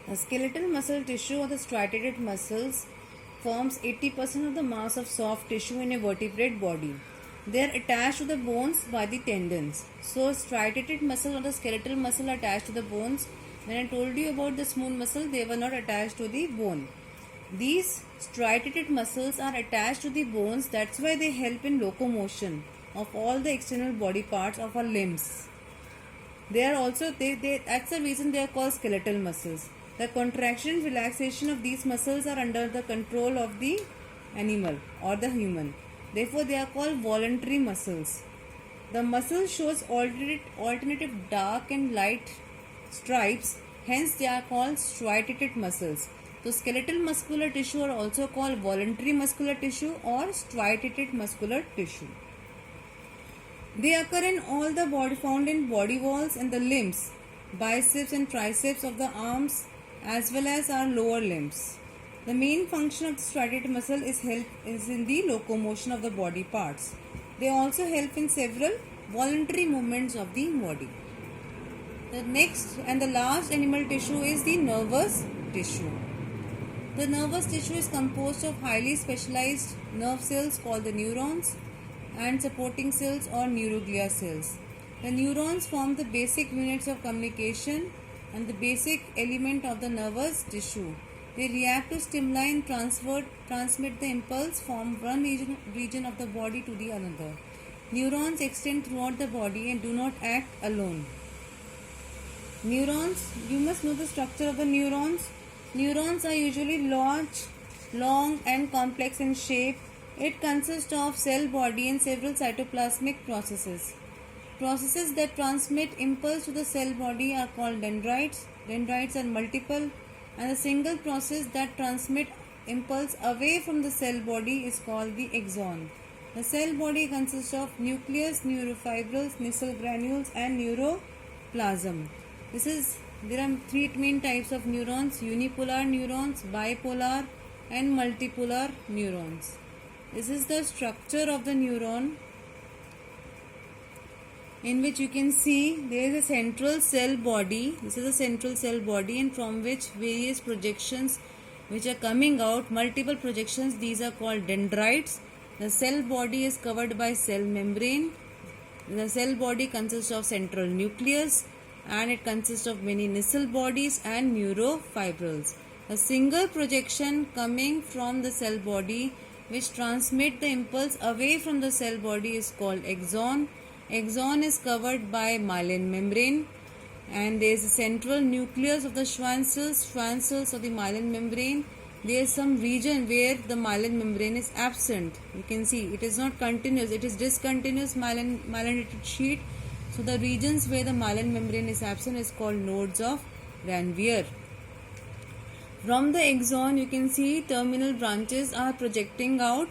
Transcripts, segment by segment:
The skeletal muscle tissue or the striated muscles forms 80% of the mass of soft tissue in a vertebrate body. They are attached to the bones by the tendons. So striated muscle or the skeletal muscle are attached to the bones. When I told you about the smooth muscle, they were not attached to the bone. These striated muscles are attached to the bones. That's why they help in locomotion of all the external body parts of our limbs. They are also that's the reason they are called skeletal muscles. The contraction and relaxation of these muscles are under the control of the animal or the human. Therefore, they are called voluntary muscles. The muscle shows alternative dark and light stripes. Hence, they are called striated muscles. So, skeletal muscular tissue are also called voluntary muscular tissue or striated muscular tissue. They occur in all the body, found in body walls and the limbs, biceps and triceps of the arms as well as our lower limbs. The main function of the striated muscle is in the locomotion of the body parts. They also help in several voluntary movements of the body. The next and the last animal tissue is the nervous tissue. The nervous tissue is composed of highly specialized nerve cells called the neurons and supporting cells or neuroglia cells. The neurons form the basic units of communication and the basic element of the nervous tissue. They react to stimuli and transmit the impulse from one region of the body to the another. Neurons extend throughout the body and do not act alone. Neurons, you must know the structure of the neurons. Neurons are usually large, long and complex in shape. It consists of cell body and several cytoplasmic processes. Processes that transmit impulse to the cell body are called dendrites. Dendrites are multiple, and a single process that transmit impulse away from the cell body is called the axon. The cell body consists of nucleus, neurofibrils, Nissl granules and neuroplasm. There are three main types of neurons: unipolar neurons, bipolar and multipolar neurons. This is the structure of the neuron, in which you can see there is a central cell body. This is a central cell body, and from which various projections which are coming out, multiple projections, these are called dendrites. The cell body is covered by cell membrane. The cell body consists of central nucleus and it consists of many Nissl bodies and neurofibrils. A single projection coming from the cell body which transmit the impulse away from the cell body is called axon. Axon is covered by myelin membrane, and there is a central nucleus of the Schwann cells of the myelin membrane. There is some region where the myelin membrane is absent. You can see it is not continuous, it is discontinuous myelinated sheet. So the regions where the myelin membrane is absent is called nodes of Ranvier. From the axon, you can see terminal branches are projecting out,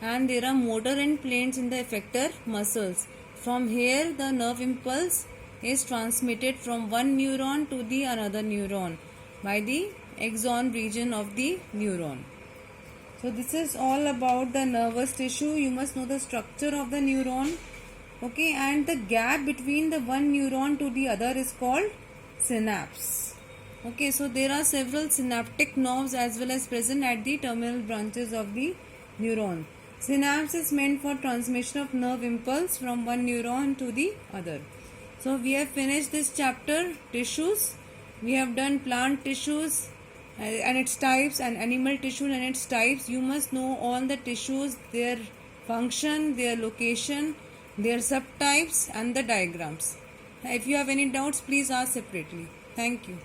and there are motor end planes in the effector muscles. From here, the nerve impulse is transmitted from one neuron to the another neuron by the axon region of the neuron. So this is all about the nervous tissue. You must know the structure of the neuron. Okay, and the gap between the one neuron to the other is called synapse. Okay, so there are several synaptic nerves as well as present at the terminal branches of the neuron. Synapse is meant for transmission of nerve impulse from one neuron to the other. So we have finished this chapter, tissues. We have done plant tissues and its types and animal tissue and its types. You must know all the tissues, their function, their location, their subtypes and the diagrams. If you have any doubts, please ask separately. Thank you.